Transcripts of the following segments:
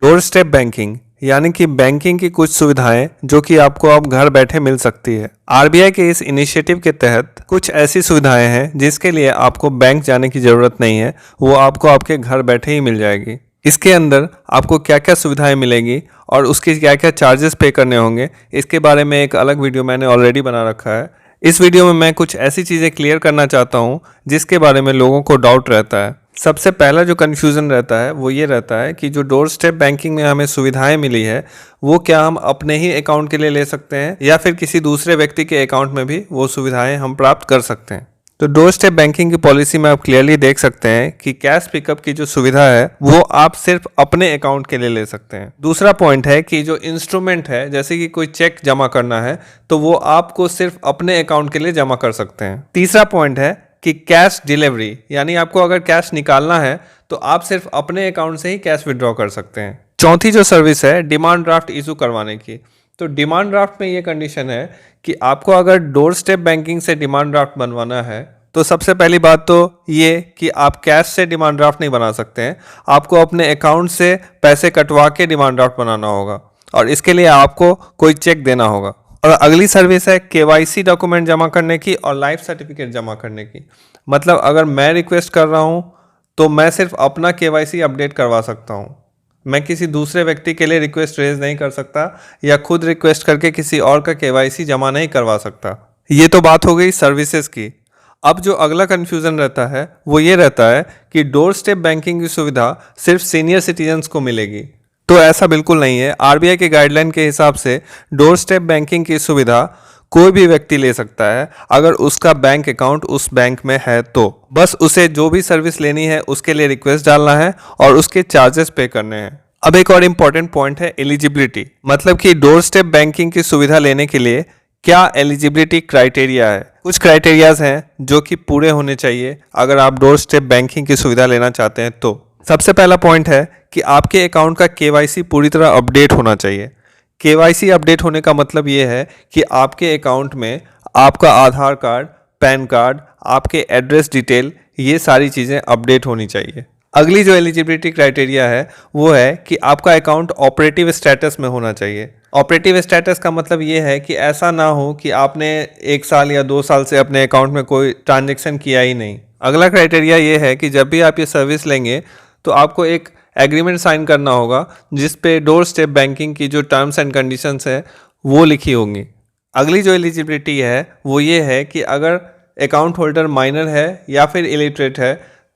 Door step banking यानी कि banking की कुछ सुविधाएं जो कि आपको अब घर बैठे मिल सकती है। आरबीआई के इस इनिशिएटिव के तहत कुछ ऐसी सुविधाएं हैं जिसके लिए आपको बैंक जाने की ज़रूरत नहीं है, वो आपको आपके घर बैठे ही मिल जाएगी। इसके अंदर आपको क्या क्या सुविधाएं मिलेंगी और उसके क्या क्या चार्जेस पे करने होंगे, इसके बारे में एक अलग वीडियो मैंने ऑलरेडी बना रखा है। इस वीडियो में मैं कुछ ऐसी चीज़ें क्लियर करना चाहता हूँ जिसके बारे में लोगों को डाउट रहता है। सबसे पहला जो कन्फ्यूज़न रहता है वो ये रहता है कि जो डोर स्टेप बैंकिंग में हमें सुविधाएं मिली है वो क्या हम अपने ही अकाउंट के लिए ले सकते हैं या फिर किसी दूसरे व्यक्ति के अकाउंट में भी वो सुविधाएं हम प्राप्त कर सकते हैं। तो डोर स्टेप बैंकिंग की पॉलिसी में आप क्लियरली देख सकते हैं कि कैश पिकअप की जो सुविधा है वो आप सिर्फ अपने अकाउंट के लिए ले सकते हैं। दूसरा पॉइंट है कि जो इंस्ट्रूमेंट है, जैसे कि कोई चेक जमा करना है तो वो आपको सिर्फ अपने अकाउंट के लिए जमा कर सकते हैं। तीसरा पॉइंट है कि कैश डिलीवरी, यानी आपको अगर कैश निकालना है तो आप सिर्फ अपने अकाउंट से ही कैश विड्रॉ कर सकते हैं। चौथी जो सर्विस है डिमांड ड्राफ्ट इशू करवाने की, तो डिमांड ड्राफ्ट में ये कंडीशन है कि आपको अगर डोर स्टेप बैंकिंग से डिमांड ड्राफ्ट बनवाना है तो सबसे पहली बात तो ये कि आप कैश से डिमांड ड्राफ्ट नहीं बना सकते हैं, आपको अपने अकाउंट से पैसे कटवा के डिमांड ड्राफ्ट बनाना होगा और इसके लिए आपको कोई चेक देना होगा। और अगली सर्विस है केवाईसी डॉक्यूमेंट जमा करने की और लाइफ सर्टिफिकेट जमा करने की। मतलब अगर मैं रिक्वेस्ट कर रहा हूँ तो मैं सिर्फ अपना केवाईसी अपडेट करवा सकता हूँ, मैं किसी दूसरे व्यक्ति के लिए रिक्वेस्ट रेज नहीं कर सकता या खुद रिक्वेस्ट करके किसी और का केवाईसी जमा नहीं करवा सकता। ये तो बात हो गई सर्विसेज की। अब जो अगला कन्फ्यूज़न रहता है वो ये रहता है कि डोर स्टेप बैंकिंग की सुविधा सिर्फ सीनियर सिटीजन्स को मिलेगी। तो ऐसा बिल्कुल नहीं है। आरबीआई के गाइडलाइन के हिसाब से डोर स्टेप बैंकिंग की सुविधा कोई भी व्यक्ति ले सकता है अगर उसका बैंक अकाउंट उस बैंक में है तो बस उसे जो भी सर्विस लेनी है उसके लिए रिक्वेस्ट डालना है और उसके चार्जेस पे करने हैं। अब एक और इम्पॉर्टेंट पॉइंट है एलिजिबिलिटी, मतलब कि डोर स्टेप बैंकिंग की सुविधा लेने के लिए क्या एलिजिबिलिटी क्राइटेरिया है। कुछ क्राइटेरियाज हैं जो कि पूरे होने चाहिए अगर आप डोर स्टेप बैंकिंग की सुविधा लेना चाहते हैं। तो सबसे पहला पॉइंट है कि आपके अकाउंट का केवाईसी पूरी तरह अपडेट होना चाहिए। केवाईसी अपडेट होने का मतलब ये है कि आपके अकाउंट में आपका आधार कार्ड, पैन कार्ड, आपके एड्रेस डिटेल, ये सारी चीज़ें अपडेट होनी चाहिए। अगली जो एलिजिबिलिटी क्राइटेरिया है वो है कि आपका अकाउंट ऑपरेटिव स्टेटस में होना चाहिए। ऑपरेटिव स्टेटस का मतलब ये है कि ऐसा ना हो कि आपने 1 साल या 2 साल से अपने अकाउंट में कोई ट्रांजैक्शन किया ही नहीं। अगला क्राइटेरिया ये है कि जब भी आप ये सर्विस लेंगे तो आपको एक एग्रीमेंट साइन करना होगा जिस पे डोर स्टेप बैंकिंग की जो टर्म्स एंड कंडीशंस है वो लिखी होंगी। अगली जो एलिजिबिलिटी है वो ये है कि अगर अकाउंट होल्डर माइनर है या फिर इलिटरेट है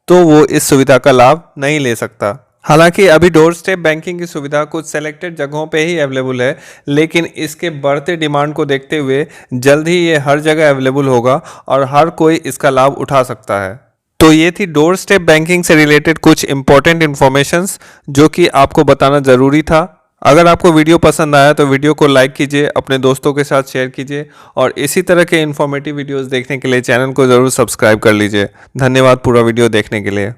तो वो इस सुविधा का लाभ नहीं ले सकता। हालांकि अभी डोर स्टेप बैंकिंग की सुविधा कुछ सेलेक्टेड जगहों पे ही अवेलेबल है, लेकिन इसके बढ़ते डिमांड को देखते हुए जल्द ही ये हर जगह अवेलेबल होगा और हर कोई इसका लाभ उठा सकता है। तो ये थी डोर स्टेप बैंकिंग से रिलेटेड कुछ इंपॉर्टेंट इन्फॉर्मेशंस जो कि आपको बताना ज़रूरी था। अगर आपको वीडियो पसंद आया तो वीडियो को लाइक कीजिए, अपने दोस्तों के साथ शेयर कीजिए और इसी तरह के इन्फॉर्मेटिव वीडियोस देखने के लिए चैनल को ज़रूर सब्सक्राइब कर लीजिए। धन्यवाद पूरा वीडियो देखने के लिए।